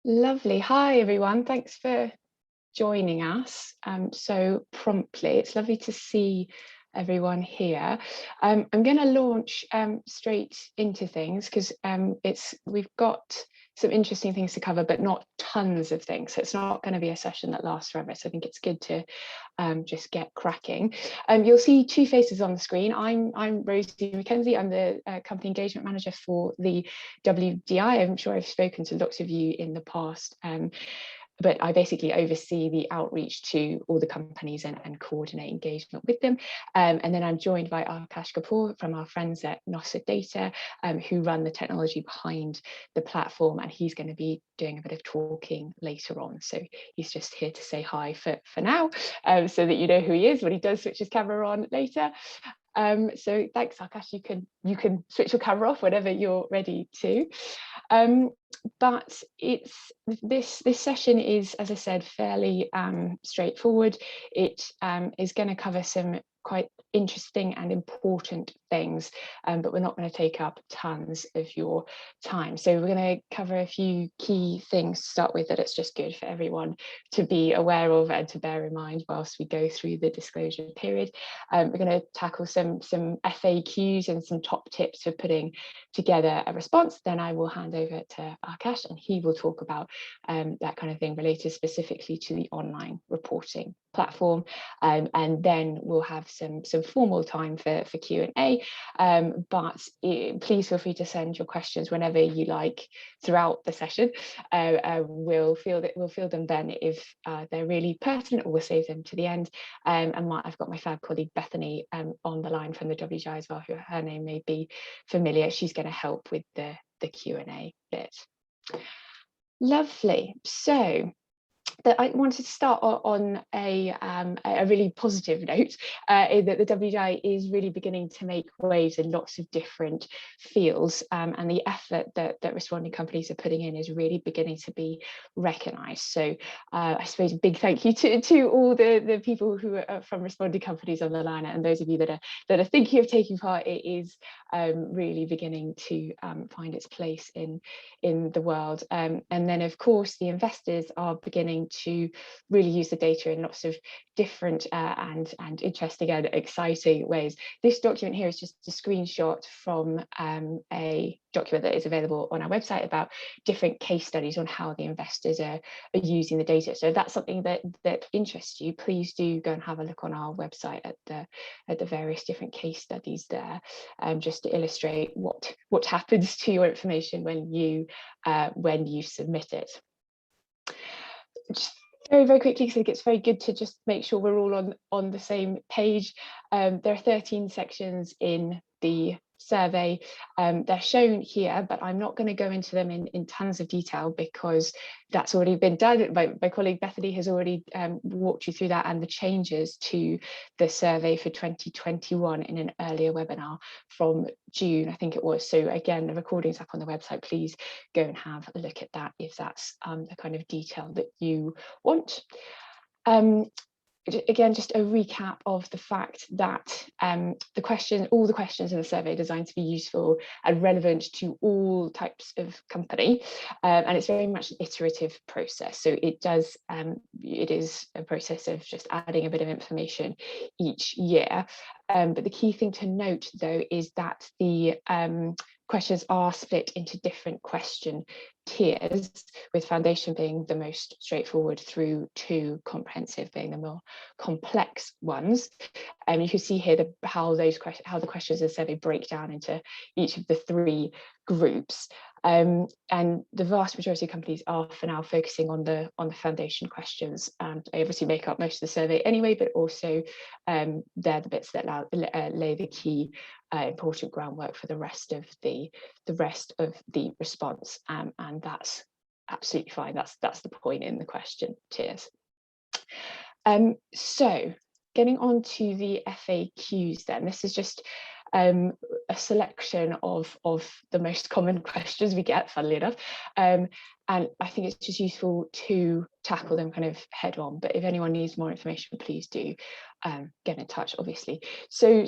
Lovely. Hi, everyone. Thanks for joining us so promptly. It's lovely to see everyone here. I'm going to launch straight into things because we've got some interesting things to cover, but not tons of things. So it's not going to be a session that lasts forever. So I think it's good to just get cracking. You'll see two faces on the screen. I'm Rosie McKenzie. I'm the company engagement manager for the WDI. I'm sure I've spoken to lots of you in the past. But I basically oversee the outreach to all the companies and coordinate engagement with them. And then I'm joined by Aakash Kapur from our friends at Nossa Data, who run the technology behind the platform. And he's going to be doing a bit of talking later on. So he's just here to say hi for now, so that you know who he is when he does switch his camera on later. So thanks, Aakash. You can switch your camera off whenever you're ready to. But this session is, as I said, fairly straightforward. It is going to cover some quite interesting and important things, but we're not going to take up tons of your time. So we're going to cover a few key things to start with that it's just good for everyone to be aware of and to bear in mind whilst we go through the disclosure period. We're going to tackle some FAQs and some top tips for putting together a response. Then I will hand over to Aakash and he will talk about that kind of thing related specifically to the online reporting platform, and then we'll have some formal time for Q&A, but please feel free to send your questions whenever you like throughout the session. We'll field them then if they're really pertinent, or we'll save them to the end. And I've got my fab colleague Bethany on the line from the WGI as well, who her name may be familiar. She's going to help with the Q&A bit. Lovely. So I wanted to start on a really positive note, in that the WGI is really beginning to make waves in lots of different fields, and the effort that responding companies are putting in is really beginning to be recognised. So I suppose a big thank you to all the people who are from responding companies on the line, and those of you that are thinking of taking part. It is really beginning to find its place in the world, and then of course the investors are beginning to really use the data in lots of different and interesting and exciting ways. This document here is just a screenshot from a document that is available on our website about different case studies on how the investors are using the data. So if that's something that interests you, please do go and have a look on our website at the various different case studies there, just to illustrate what happens to your information when you submit it. Just very quickly, because I think it's very good to just make sure we're all on the same page. There are 13 sections in the survey. They're shown here, but I'm not going to go into them in tons of detail because that's already been done. My colleague Bethany has already walked you through that and the changes to the survey for 2021 in an earlier webinar from June, I think it was. So again, the recording's up on the website. Please go and have a look at that if that's the kind of detail that you want. Again, just a recap of the fact that all the questions in the survey are designed to be useful and relevant to all types of company, and it's very much an iterative process. So it is a process of just adding a bit of information each year. But the key thing to note, though, is that the questions are split into different question tiers, with foundation being the most straightforward through to comprehensive being the more complex ones. And you can see here how the questions in the survey break down into each of the three groups. And the vast majority of companies are for now focusing on the foundation questions, and they obviously make up most of the survey anyway, but also they're the bits that lay the key important groundwork for the rest of the response, and that's absolutely fine. That's the point in the question tiers. So getting on to the FAQs then, this is just a selection of the most common questions we get, funnily enough, And I think it's just useful to tackle them kind of head on. But if anyone needs more information, please do get in touch, obviously. So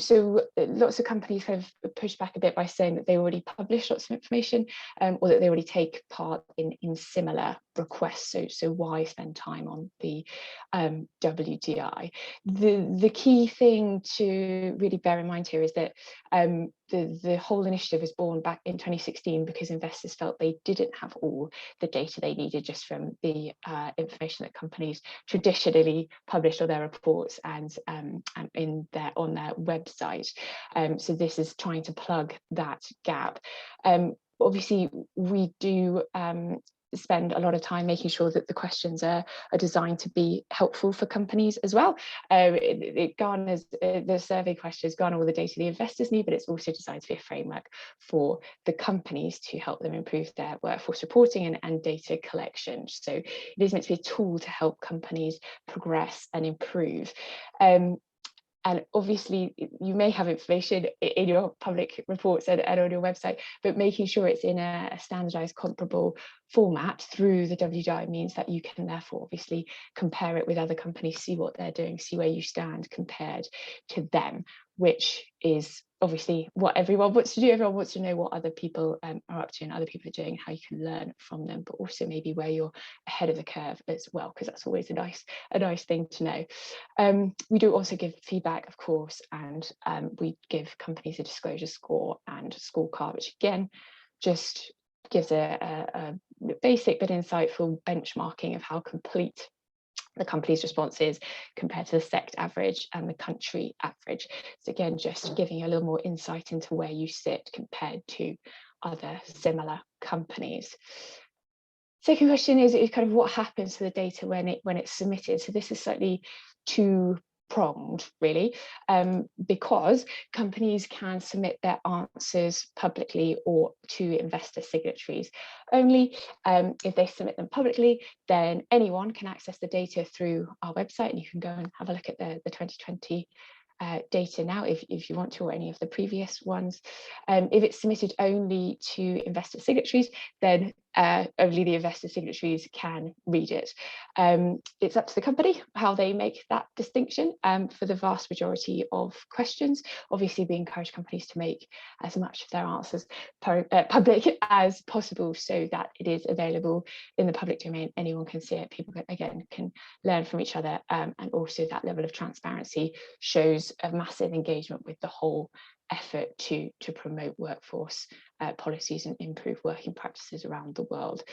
lots of companies kind of push back a bit by saying that they already publish lots of information, or that they already take part in similar requests. So why spend time on the WDI? The key thing to really bear in mind here is that the whole initiative was born back in 2016 because investors felt they didn't have all the data they needed just from the information that companies traditionally published on their reports and on their website. So this is trying to plug that gap. Obviously, we do spend a lot of time making sure that the questions are designed to be helpful for companies as well. It garners, the survey questions garner all the data the investors need, but it's also designed to be a framework for the companies to help them improve their workforce reporting and data collection. So it is meant to be a tool to help companies progress and improve. And obviously, you may have information in your public reports and on your website, but making sure it's in a standardized, comparable format through the WDI means that you can therefore obviously compare it with other companies, see what they're doing, see where you stand compared to them, which is obviously what everyone wants to do. Everyone wants to know what other people are up to and other people are doing, how you can learn from them, but also maybe where you're ahead of the curve as well, because that's always a nice thing to know. We do also give feedback, of course, and we give companies a disclosure score and scorecard, which again just gives a basic but insightful benchmarking of how complete the company's response is compared to the sector average and the country average. So again, just giving a little more insight into where you sit compared to other similar companies. Second question is kind of what happens to the data when it's submitted. So this is slightly two-pronged, really, because companies can submit their answers publicly or to investor signatories only. If they submit them publicly, then anyone can access the data through our website, and you can go and have a look at the 2020 data now if you want to, or any of the previous ones. If it's submitted only to investor signatories, then only the investor signatories can read it. It's up to the company how they make that distinction. For the vast majority of questions, obviously we encourage companies to make as much of their answers public as possible, so that it is available in the public domain. Anyone can see it. People can learn from each other, and also that level of transparency shows a massive engagement with the whole effort to promote workforce policies and improve working practices around the world.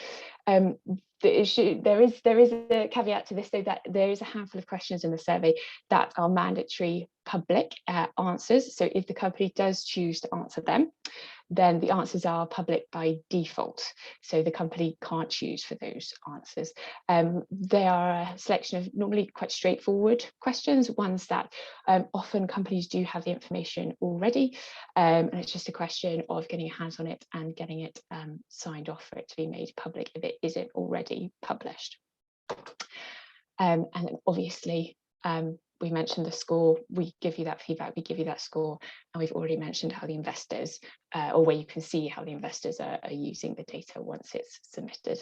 The issue, there is a caveat to this, though, that there is a handful of questions in the survey that are mandatory public answers. So if the company does choose to answer them, then the answers are public by default. So the company can't choose for those answers. They are a selection of normally quite straightforward questions, ones that often companies do have the information already. And it's just a question of getting your hands on it and getting it signed off for it to be made public if it isn't already published. And obviously, we mentioned the score, we give you that feedback, we give you that score, and we've already mentioned how the investors, or where you can see how the investors are using the data once it's submitted.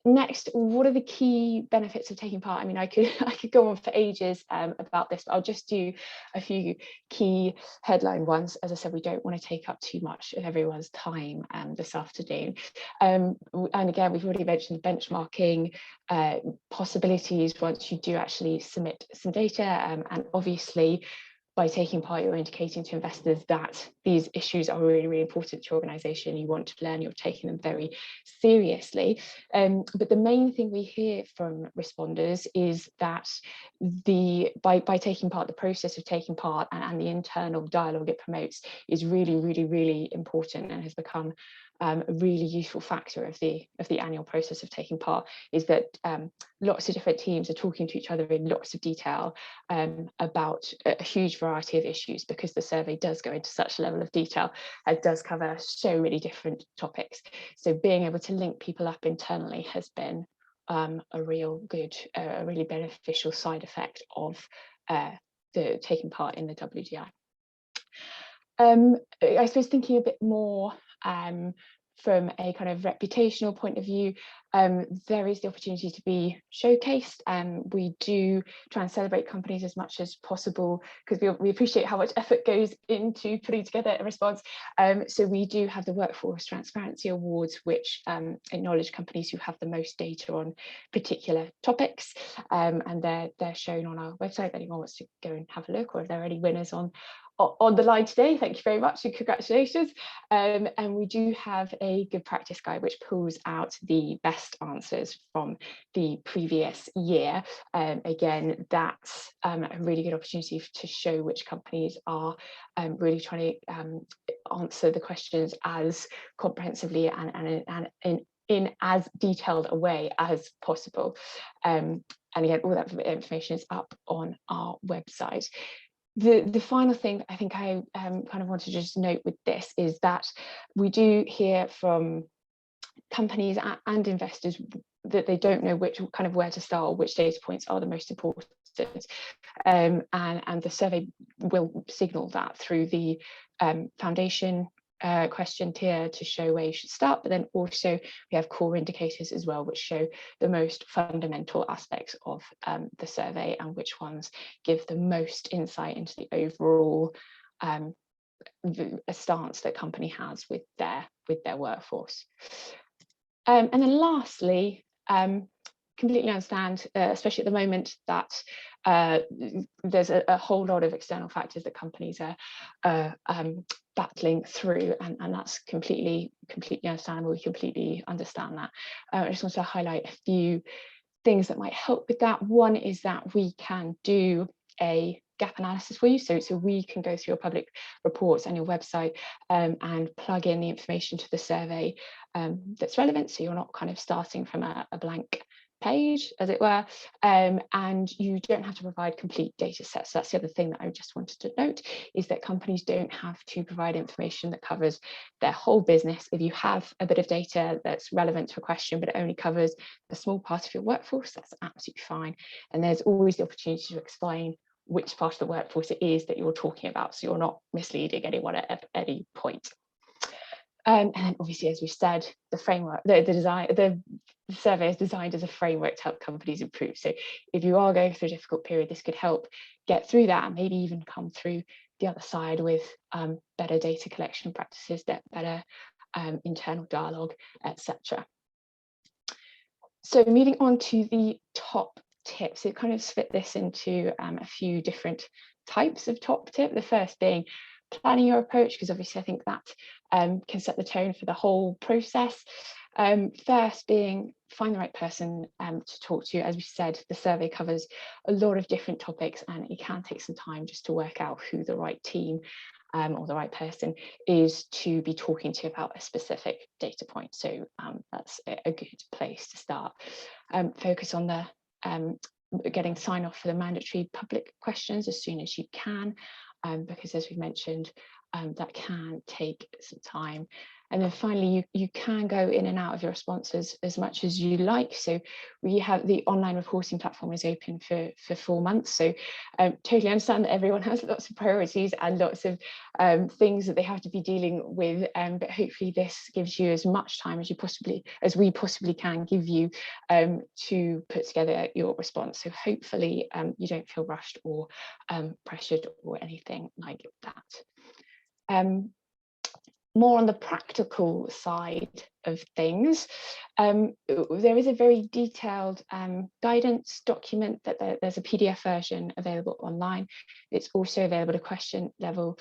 Next, what are the key benefits of taking part? I mean, I could go on for ages about this, but I'll just do a few key headline ones. As I said, we don't want to take up too much of everyone's time this afternoon. And again, we've already mentioned benchmarking possibilities once you do actually submit some data, and obviously, by taking part, you're indicating to investors that these issues are really, really important to your organisation. You want to learn, you're taking them very seriously. But the main thing we hear from responders is that by taking part, the process of taking part and the internal dialogue it promotes is really, really, really important, and has become a really useful factor of the annual process of taking part, is that lots of different teams are talking to each other in lots of detail about a huge variety of issues, because the survey does go into such a level of detail and does cover so many different topics. So being able to link people up internally has been a really beneficial side effect of the taking part in the WDI. I suppose thinking a bit more from a kind of reputational point of view, there is the opportunity to be showcased, and we do try and celebrate companies as much as possible, because we appreciate how much effort goes into putting together a response. So we do have the Workforce Transparency Awards, which acknowledge companies who have the most data on particular topics, and they're shown on our website if anyone wants to go and have a look, or if there are any winners on the line today, thank you very much and congratulations. And we do have a good practice guide which pulls out the best answers from the previous year. Again, that's a really good opportunity to show which companies are really trying to answer the questions as comprehensively and in as detailed a way as possible. And again, all that information is up on our website. The final thing I think I kind of want to just note with this is that we do hear from companies and investors that they don't know where to start or which data points are the most important. And the survey will signal that through the foundation question tier to show where you should start, but then also we have core indicators as well, which show the most fundamental aspects of the survey and which ones give the most insight into the overall stance that company has with their workforce. And then lastly, completely understand, especially at the moment, that there's a whole lot of external factors that companies are battling through, and that's completely understandable. We completely understand that. I just want to highlight a few things that might help with that. One is that we can do a gap analysis for you, so we can go through your public reports and your website and plug in the information to the survey that's relevant, so you're not kind of starting from a blank page, as it were, and you don't have to provide complete data sets. So that's the other thing that I just wanted to note, is that companies don't have to provide information that covers their whole business. If you have a bit of data that's relevant to a question but it only covers a small part of your workforce, that's absolutely fine, and there's always the opportunity to explain which part of the workforce it is that you're talking about, so you're not misleading anyone at any point. And then obviously, as we said, the framework, the survey is designed as a framework to help companies improve. So if you are going through a difficult period, this could help get through that and maybe even come through the other side with better data collection practices, better internal dialogue, etc. So moving on to the top tips, it kind of split this into a few different types of top tip. The first being planning your approach, because obviously I think that can set the tone for the whole process. First being find the right person to talk to. As we said, the survey covers a lot of different topics and it can take some time just to work out who the right team or the right person is to be talking to about a specific data point. So that's a good place to start. Focus on the getting sign off for the mandatory public questions as soon as you can, because as we mentioned, that can take some time. And then finally, you can go in and out of your responses as much as you like. So we have the online reporting platform is open for 4 months. So totally understand that everyone has lots of priorities and lots of things that they have to be dealing with. But hopefully this gives you as much time as we possibly can give you to put together your response. So hopefully you don't feel rushed or pressured or anything like that. More on the practical side of things, there is a very detailed guidance document that there's a PDF version available online. It's also available at a question level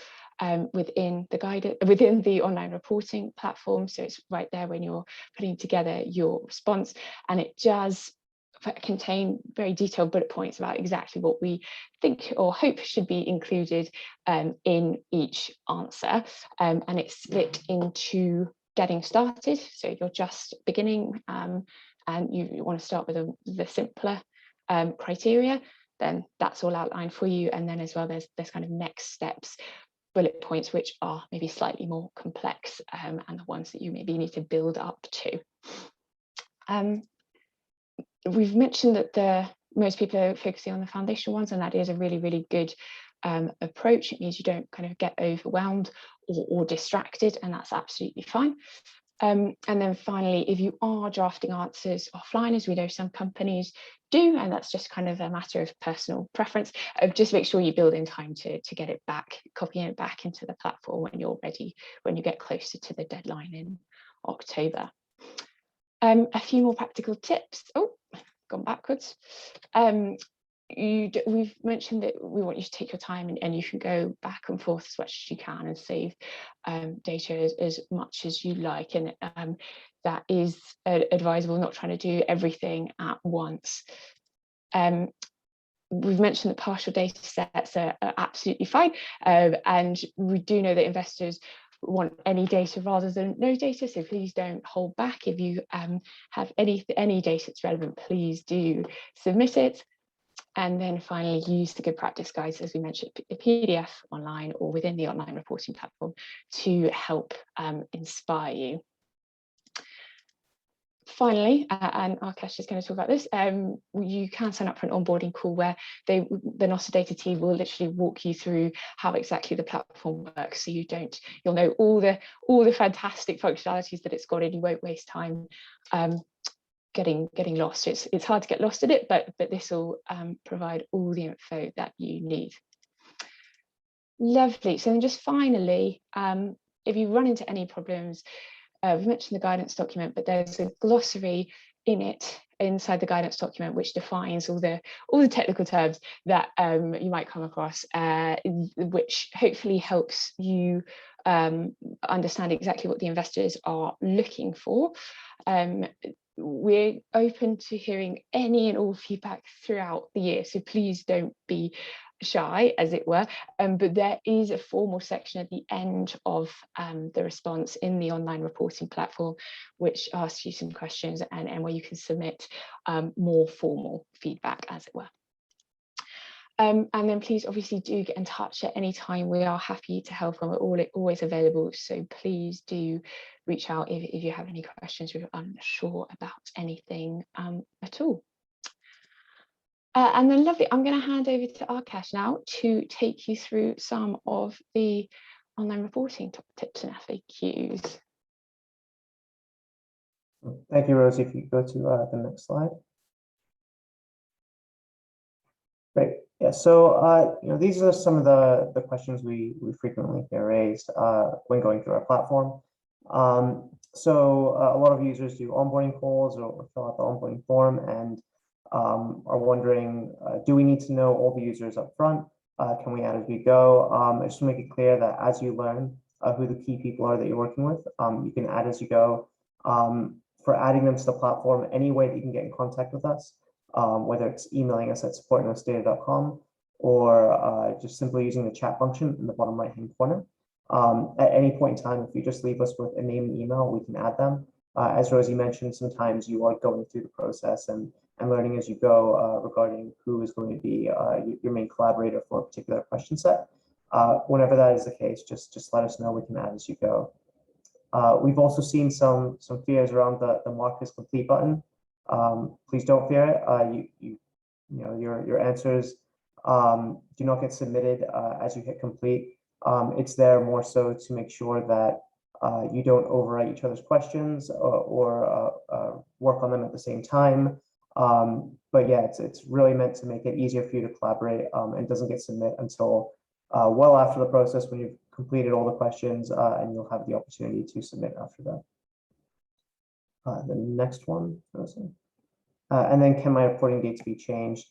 within the online reporting platform. So it's right there when you're putting together your response, and it does contain very detailed bullet points about exactly what we think or hope should be included in each answer, and it's split into getting started, so you're just beginning and you want to start with the simpler criteria, then that's all outlined for you. And then as well there's kind of next steps bullet points which are maybe slightly more complex and the ones that you maybe need to build up to. We've mentioned that most people are focusing on the foundation ones, and that is a really, really good approach. It means you don't kind of get overwhelmed or distracted, and that's absolutely fine. And then finally, if you are drafting answers offline, as we know some companies do, and that's just kind of a matter of personal preference, just make sure you build in time to get it back, copying it back into the platform when you're ready, when you get closer to the deadline in October. A few more practical tips. Oh, gone backwards. We've mentioned that we want you to take your time and you can go back and forth as much as you can and save data as much as you like, and that is advisable, not trying to do everything at once. We've mentioned that partial data sets are absolutely fine, and we do know that investors want any data rather than no data, so please don't hold back. If you have any data that's relevant, please do submit it. And then finally, use the good practice guides, as we mentioned, a PDF online or within the online reporting platform to help inspire you. Finally, and Aakash is going to talk about this, you can sign up for an onboarding call where the Nossa Data team will literally walk you through how exactly the platform works, so you'll know all the fantastic functionalities that it's got, and you won't waste time getting lost. It's hard to get lost in it, but this will provide all the info that you need. Lovely. So then just finally, if you run into any problems, we've mentioned the guidance document, but there's a glossary inside the guidance document which defines all the technical terms that you might come across, which hopefully helps you understand exactly what the investors are looking for. We're open to hearing any and all feedback throughout the year, so please don't be shy, as it were, but there is a formal section at the end of the response in the online reporting platform which asks you some questions and where you can submit more formal feedback, as it were. And then please obviously do get in touch at any time. We are happy to help and we're always available, so please do reach out if you have any questions or you're unsure about anything at all. And then lovely, I'm going to hand over to Aakash now to take you through some of the online reporting tips and FAQs. Thank you, Rosie. If you go to the next slide. Great. Yeah, so these are some of the questions we frequently hear raised when going through our platform. So a lot of users do onboarding calls or fill out the onboarding form and are wondering, do we need to know all the users up front? Can we add as we go? I just want to make it clear that as you learn who the key people are that you're working with, you can add as you go. For adding them to the platform, any way that you can get in contact with us, whether it's emailing us at support@nossadata.com or just simply using the chat function in the bottom right-hand corner. At any point in time, if you just leave us with a name and email, we can add them. As Rosie mentioned, sometimes you are going through the process and learning as you go regarding who is going to be your main collaborator for a particular question set. Whenever that is the case, just let us know. We can add as you go. We've also seen some fears around the mark is complete button. Please don't fear it. Your answers do not get submitted as you hit complete. It's there more so to make sure that you don't overwrite each other's questions or work on them at the same time. But yeah, it's really meant to make it easier for you to collaborate and doesn't get submitted until well after the process when you've completed all the questions and you'll have the opportunity to submit after that. The next one, and then can my reporting dates be changed?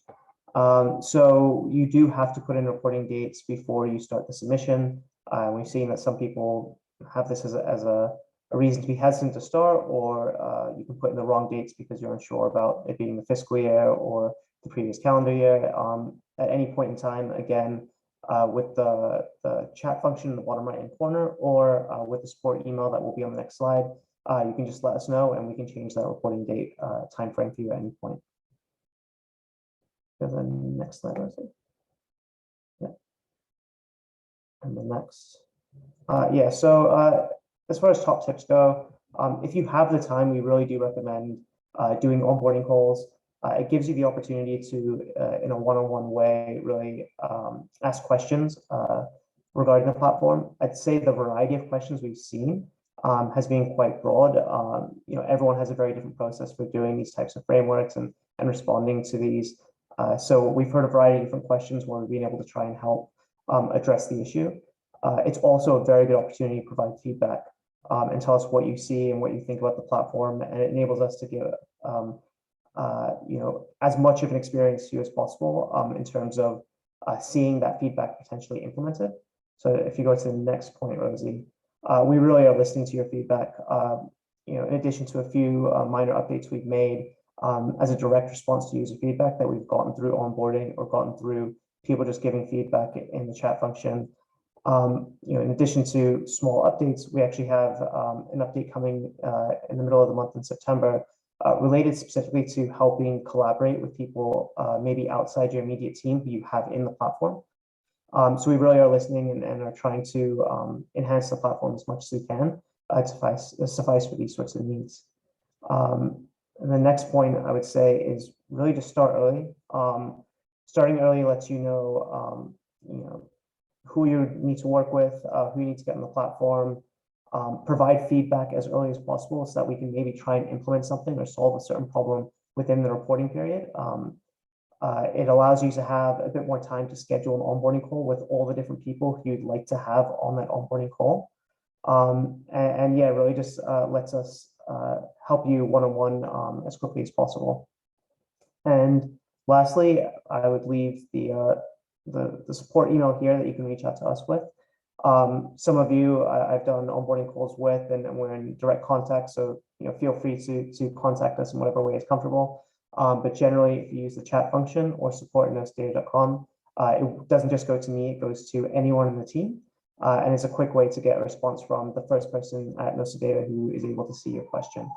So you do have to put in reporting dates before you start the submission. We've seen that some people have this as a reason to be hesitant to start, or you can put in the wrong dates because you're unsure about it being the fiscal year or the previous calendar year. At any point in time, again, with the chat function in the bottom right-hand corner or with the support email that will be on the next slide, you can just let us know and we can change that reporting date time frame for you at any point. And then next slide, Rosie. Yeah. And the next. Yeah, so as far as top tips go, if you have the time, we really do recommend doing onboarding calls. It gives you the opportunity to, in a one-on-one way, really ask questions regarding the platform. I'd say the variety of questions we've seen has been quite broad. Everyone has a very different process for doing these types of frameworks and responding to these. So we've heard a variety of different questions where we've been able to try and help address the issue. It's also a very good opportunity to provide feedback and tell us what you see and what you think about the platform, and it enables us to give as much of an experience to you as possible in terms of seeing that feedback potentially implemented. So if you go to the next point, Rosie, we really are listening to your feedback. In addition to a few minor updates we've made as a direct response to user feedback that we've gotten through onboarding or gotten through people just giving feedback in the chat function. In addition to small updates, we actually have an update coming in the middle of the month in September related specifically to helping collaborate with people maybe outside your immediate team who you have in the platform. So we really are listening and are trying to enhance the platform as much as we can to suffice for these sorts of needs. And the next point I would say is really to start early. Starting early lets you know, who you need to work with, who you need to get on the platform, provide feedback as early as possible so that we can maybe try and implement something or solve a certain problem within the reporting period. It allows you to have a bit more time to schedule an onboarding call with all the different people who you'd like to have on that onboarding call. And yeah, really just lets us help you one-on-one as quickly as possible. And lastly, I would leave the support email here that you can reach out to us with. Some of you I've done onboarding calls with, and we're in direct contact, so feel free to contact us in whatever way is comfortable. But generally, if you use the chat function or support@nossadata.com, it doesn't just go to me, it goes to anyone in the team. And it's a quick way to get a response from the first person at Nossa Data who is able to see your question.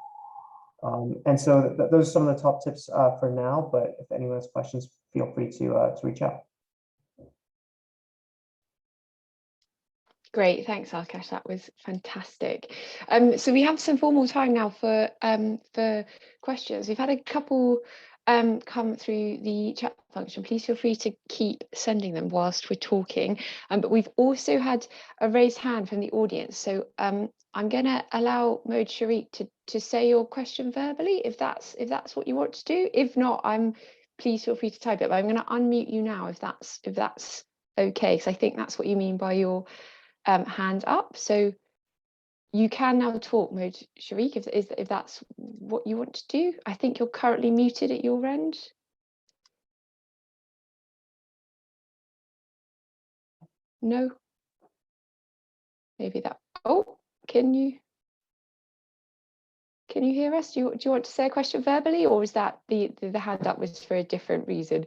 And so those are some of the top tips for now, but if anyone has questions, feel free to reach out. Great, thanks, Aakash. That was fantastic. So we have some formal time now for questions. We've had a couple come through the chat function. Please feel free to keep sending them whilst we're talking. But we've also had a raised hand from the audience. So I'm going to allow Mohd Sharik to say your question verbally, if that's what you want to do. If not, please feel free to type it. But I'm going to unmute you now if that's okay, because I think that's what you mean by your hand up. So you can now talk, Mohd Sharik, if that's what you want to do. I think you're currently muted at your end. No? Maybe that. Oh, can you hear us? Do you want to say a question verbally, or is that the hand up was for a different reason?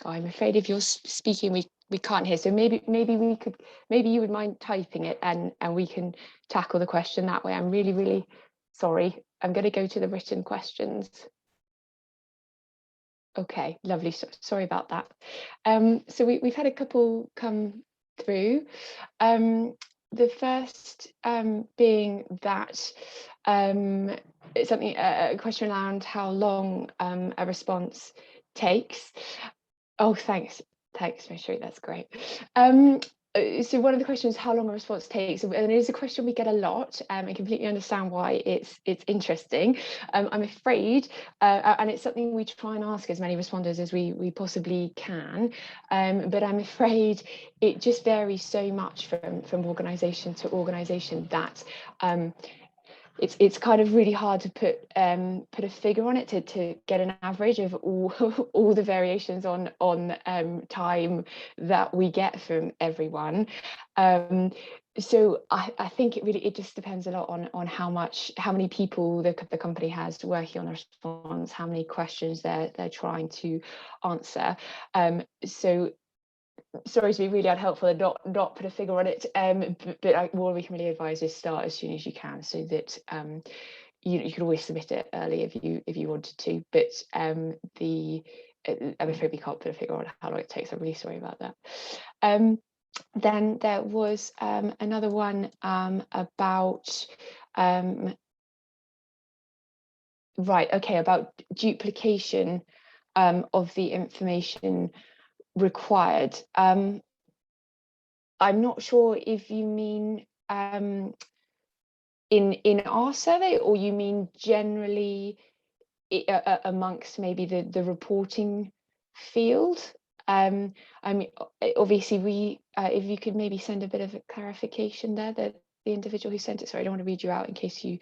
Oh, I'm afraid if you're speaking, we can't hear. So maybe you would mind typing it and we can tackle the question that way. I'm really sorry. I'm going to go to the written questions. Okay, lovely. So, sorry about that. So we've had a couple come through. The first being that a question around how long a response takes. Oh, thanks, Mishri, that's great. So one of the questions is how long a response takes, and it is a question we get a lot, and completely understand why it's interesting. I'm afraid, and it's something we try and ask as many responders as we possibly can, but I'm afraid it just varies so much from organisation to organisation that it's kind of really hard to put a figure on it to get an average of all the variations on time that we get from everyone. So I think it just depends a lot on how many people the company has working on a response, how many questions they're trying to answer. So sorry to be really unhelpful and not put a figure on it, but what we can really advise is start as soon as you can, so that you can always submit it early if you wanted to, but I'm afraid we can't put a figure on how long it takes. I'm really sorry about that. Then there was another one about about duplication of the information required. I'm not sure if you mean in our survey, or you mean generally amongst maybe the reporting field. I mean, obviously we, if you could maybe send a bit of a clarification there, that the individual who sent it, sorry, I don't want to read you out in case you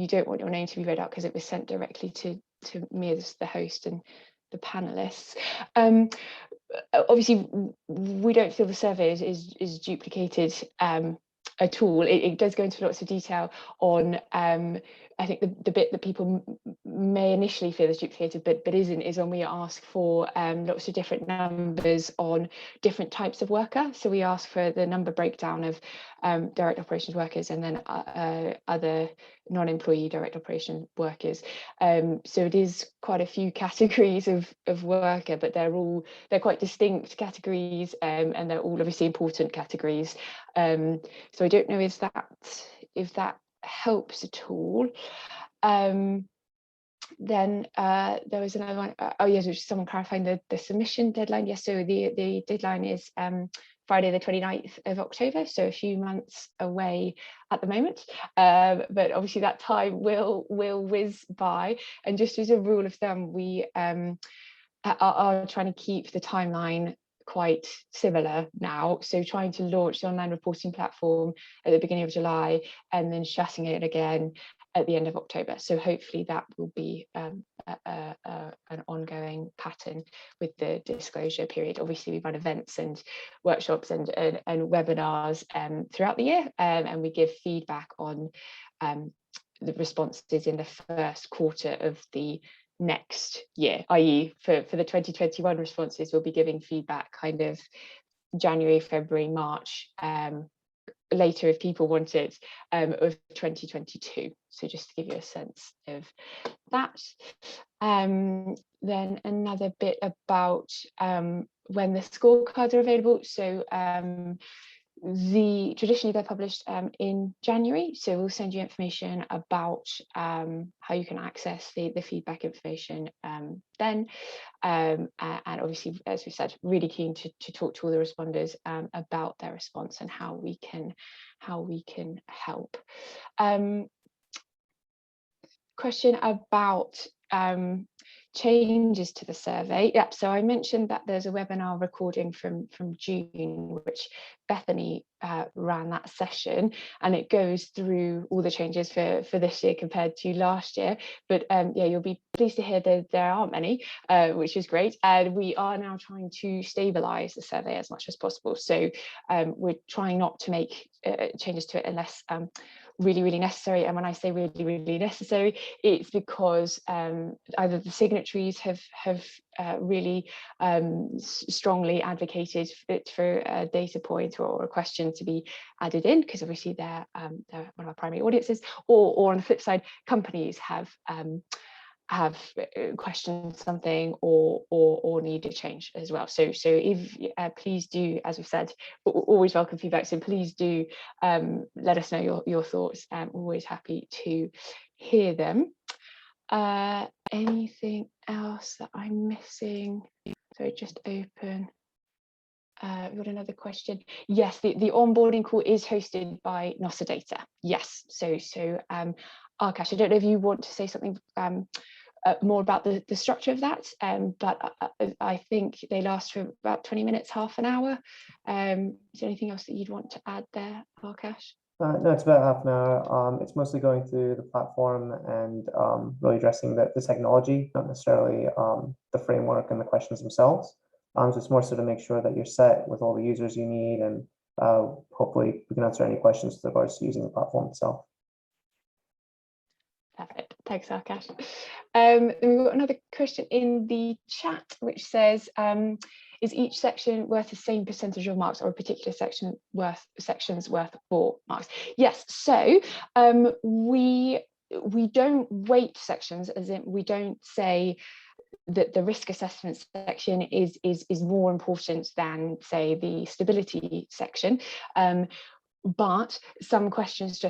don't want your name to be read out, because it was sent directly to me as the host and the panelists. Obviously we don't feel the survey is duplicated at all. It does go into lots of detail on I think the bit that people may initially feel is duplicated but isn't, is when we ask for lots of different numbers on different types of worker. So we ask for the number breakdown of direct operations workers and then other non-employee direct operation workers. So it is quite a few categories of worker, but they're quite distinct categories, and they're all obviously important categories. So I don't know if that helps at all. Then there was another one. Oh yes, there's someone clarifying the submission deadline. Yes, so the deadline is Friday the 29th of October, so a few months away at the moment, but obviously that time will whiz by. And just as a rule of thumb, we are trying to keep the timeline quite similar now, so trying to launch the online reporting platform at the beginning of July and then shutting it again at the end of October. So hopefully that will be an ongoing pattern with the disclosure period. Obviously we run events and workshops and webinars throughout the year, and we give feedback on the responses in the first quarter of the next year, i.e. for the 2021 responses, we'll be giving feedback kind of January, February, March, later if people want it, of 2022. So just to give you a sense of that. Then another bit about when the scorecards are available. So traditionally they're published in January, so we'll send you information about how you can access the feedback information then, and obviously, as we said, really keen to talk to all the responders about their response and how we can help. Question about changes to the survey. Yeah, so I mentioned that there's a webinar recording from June, which Bethany ran that session, and it goes through all the changes for this year compared to last year. But yeah, you'll be pleased to hear that there aren't many, which is great. And we are now trying to stabilize the survey as much as possible. So we're trying not to make changes to it unless really necessary. And when I say really necessary, it's because either the signatories have really strongly advocated for a data point or a question to be added in, because obviously they're one of our primary audiences, or on the flip side, companies have questioned something or need a change as well. So if please do, as we've said, always welcome feedback, so please do let us know your thoughts. I'm always happy to hear them. Anything else that I'm missing? So just open. We've got another question. Yes, the onboarding call is hosted by Nossa Data. Yes, so Aakash, I don't know if you want to say something more about the structure of that, but I think they last for about 20 minutes, half an hour. Is there anything else that you'd want to add there, Aakash? No, it's about half an hour. It's mostly going through the platform and really addressing the technology, not necessarily the framework and the questions themselves. So it's more so to make sure that you're set with all the users you need, and hopefully we can answer any questions with regards to using the platform itself. Perfect. Thanks, Aakash. Then we've got another question in the chat which says, is each section worth the same percentage of marks, or a particular section's worth 4 marks? Yes, so we don't weight sections, as in we don't say that the risk assessment section is more important than, say, the stability section. but some questions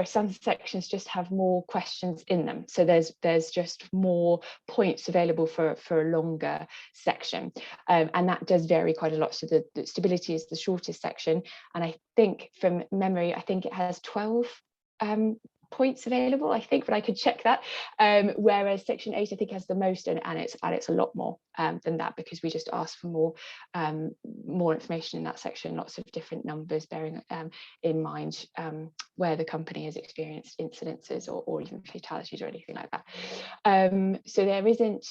some sections just have more questions in them. So there's just more points available for a longer section. And that does vary quite a lot. So the stability is the shortest section. And I think from memory, I think it has 12 points available, I think, but I could check that. Whereas section 8, I think, has the most, and it's a lot more than that, because we just asked for more information in that section, lots of different numbers, bearing in mind where the company has experienced incidences or even fatalities or anything like that. So there isn't.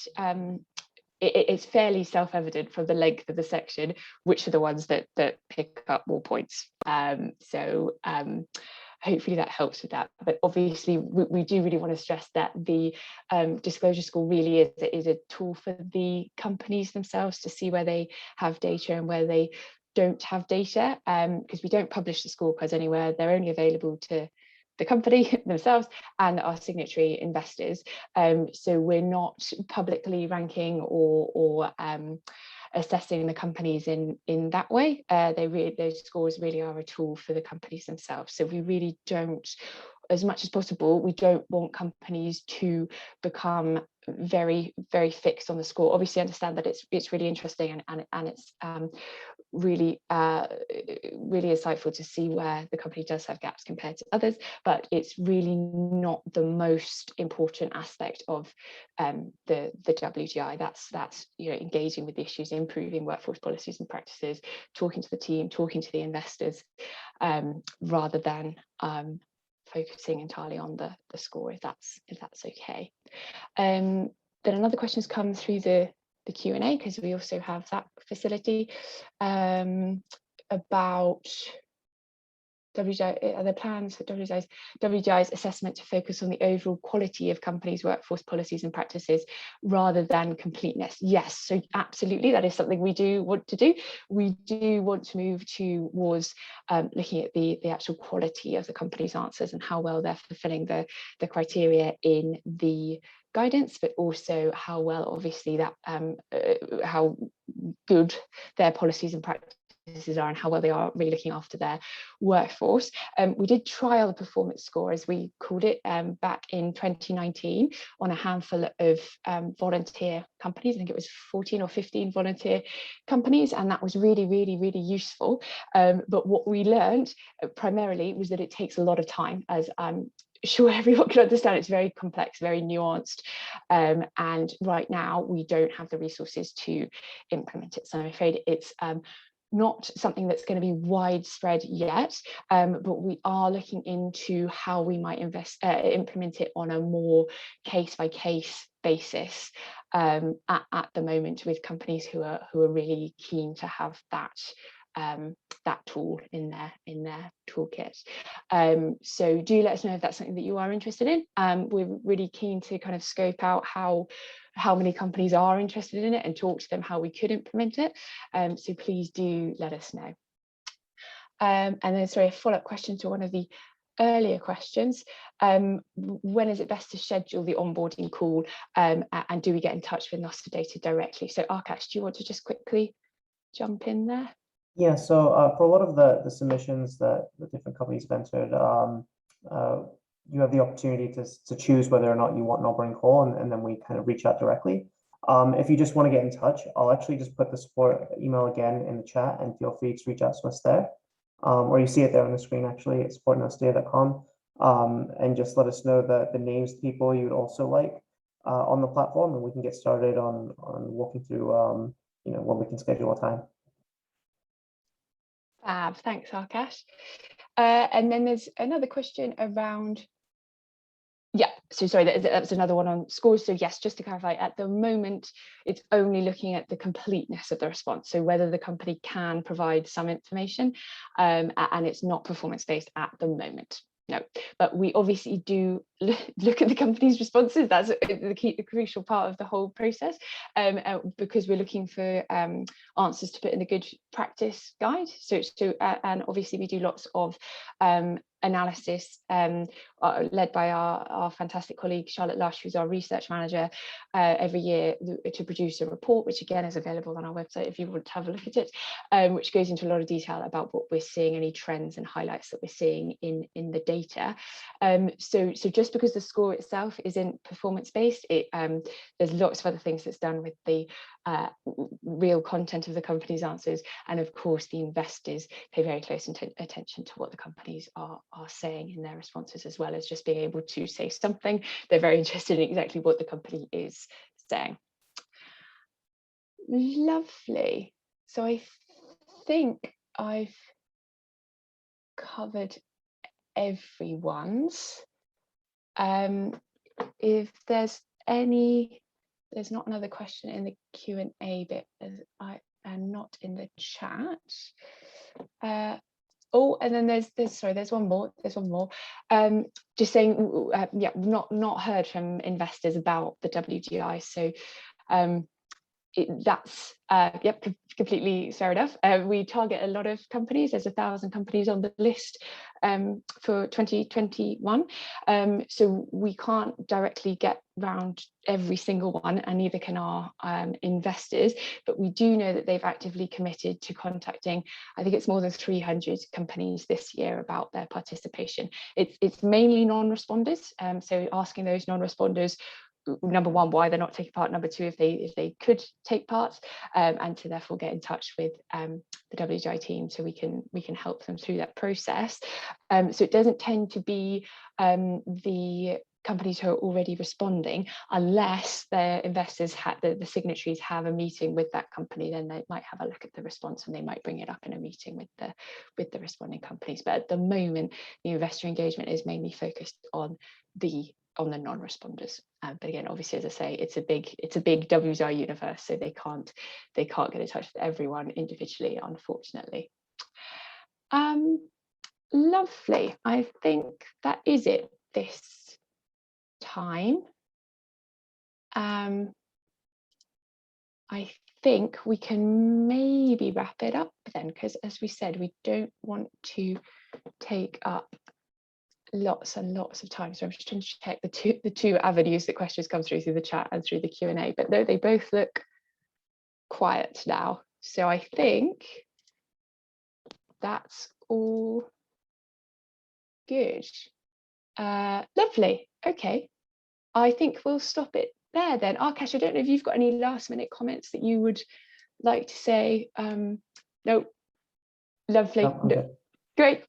It's fairly self-evident from the length of the section which are the ones that pick up more points. Hopefully that helps with that. But obviously, we do really want to stress that the disclosure score really is a tool for the companies themselves to see where they have data and where they don't have data, because we don't publish the scorecards anywhere. They're only available to the company themselves and our signatory investors. So we're not publicly ranking or assessing the companies in that way. Those scores really are a tool for the companies themselves. So we really don't, as much as possible, we don't want companies to become very, very fixed on the score. Obviously, understand that it's really interesting and it's really insightful to see where the company does have gaps compared to others, but it's really not the most important aspect of the WGI. That's engaging with the issues, improving workforce policies and practices, talking to the team, talking to the investors, rather than focusing entirely on the score, if that's okay. Then another question has come through the Q&A, because we also have that facility, about WGI, are there plans for WGI's assessment to focus on the overall quality of companies' workforce policies and practices rather than completeness? Yes, so absolutely, that is something we do want to do. We do want to move towards looking at the actual quality of the company's answers and how well they're fulfilling the criteria in the guidance, but also how well, obviously, that how good their policies and practices are and how well they are really looking after their workforce. We did trial the performance score, as we called it, back in 2019 on a handful of volunteer companies. I think it was 14 or 15 volunteer companies, and that was really, really, really useful. But what we learned primarily was that it takes a lot of time, as I'm sure everyone can understand. It's very complex, very nuanced, and right now we don't have the resources to implement it. So I'm afraid it's not something that's going to be widespread yet, but we are looking into how we might implement it on a more case-by-case basis at the moment, with companies who are really keen to have that tool in their toolkit. So do let us know if that's something that you are interested in. We're really keen to kind of scope out how many companies are interested in it and talk to them how we could implement it. So please do let us know. And then, sorry, a follow-up question to one of the earlier questions. When is it best to schedule the onboarding call, and do we get in touch with Nossa Data directly? So Aakash, do you want to just quickly jump in there? Yeah, so for a lot of the submissions that the different companies have entered, you have the opportunity to choose whether or not you want an onboarding call, and then we kind of reach out directly. If you just want to get in touch, I'll actually just put the support email again in the chat, and feel free to reach out to us there. Or you see it there on the screen, actually, at support.nossdata.com, and just let us know the names of people you would also like on the platform, and we can get started on walking through when we can schedule a time. Fab, thanks, Aakash. And then there's another question around, yeah, so sorry, that was another one on scores. So yes, just to clarify, at the moment, it's only looking at the completeness of the response. So whether the company can provide some information, and it's not performance-based at the moment. No, but we obviously do look at the company's responses. That's the crucial part of the whole process, because we're looking for answers to put in the good practice guide. So and obviously we do lots of analysis led by our fantastic colleague Charlotte Lush, who's our research manager, every year to produce a report, which again is available on our website if you want to have a look at it, which goes into a lot of detail about what we're seeing, any trends and highlights that we're seeing in the data. So just because the score itself isn't performance-based, there's lots of other things that's done with the real content of the company's answers, and of course the investors pay very close attention to what the companies are saying in their responses, as well as just being able to say something. They're very interested in exactly what the company is saying. Lovely. So I think I've covered everyone's. If there's not another question in the Q&A bit, as I am not in the chat. Oh, and then there's one more. Just saying, yeah, not heard from investors about the WGI. So that's yep, completely fair enough. We target a lot of companies. There's 1,000 companies on the list for 2021, so we can't directly get round every single one, and neither can our investors, but we do know that they've actively committed to contacting, I think it's more than 300 companies this year about their participation. It's mainly non-responders, so asking those non-responders, number one, why they're not taking part, number two, if they could take part, and to therefore get in touch with the WGI team so we can help them through that process. So it doesn't tend to be the companies who are already responding, unless their investors the signatories have a meeting with that company. Then they might have a look at the response and they might bring it up in a meeting with the responding companies. But at the moment, the investor engagement is mainly focused on the non-responders. But again, obviously, as I say, it's a big WGI universe, so they can't get in touch with everyone individually, unfortunately. Lovely. I think that is it this time. I think we can maybe wrap it up then, because as we said, we don't want to take up lots and lots of time. So I'm just trying to check the two avenues that questions come through the chat and through the Q&A, but no, they both look quiet now. So I think that's all good. Lovely. Okay. I think we'll stop it there then. Aakash, I don't know if you've got any last minute comments that you would like to say. No. Lovely. No. Great.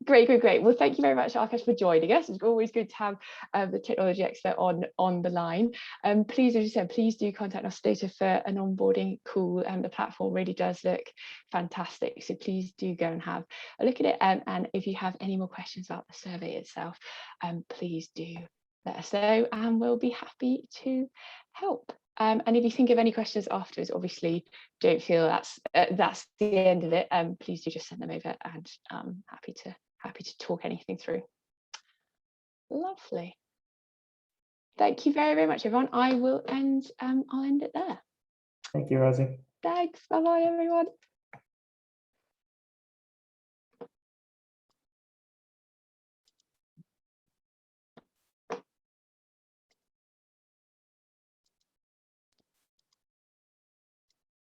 Well, thank you very much, Aakash, for joining us. It's always good to have the technology expert on the line. Please, as you said, please do contact Nossa Data for an onboarding call. The platform really does look fantastic, so please do go and have a look at it. And if you have any more questions about the survey itself, please do let us know, and we'll be happy to help. And if you think of any questions afterwards, obviously don't feel that's the end of it. Please do just send them over, and I'm happy to talk anything through. Lovely. Thank you very, very much, everyone. I'll end it there. Thank you, Rosie. Thanks. Bye-bye, everyone.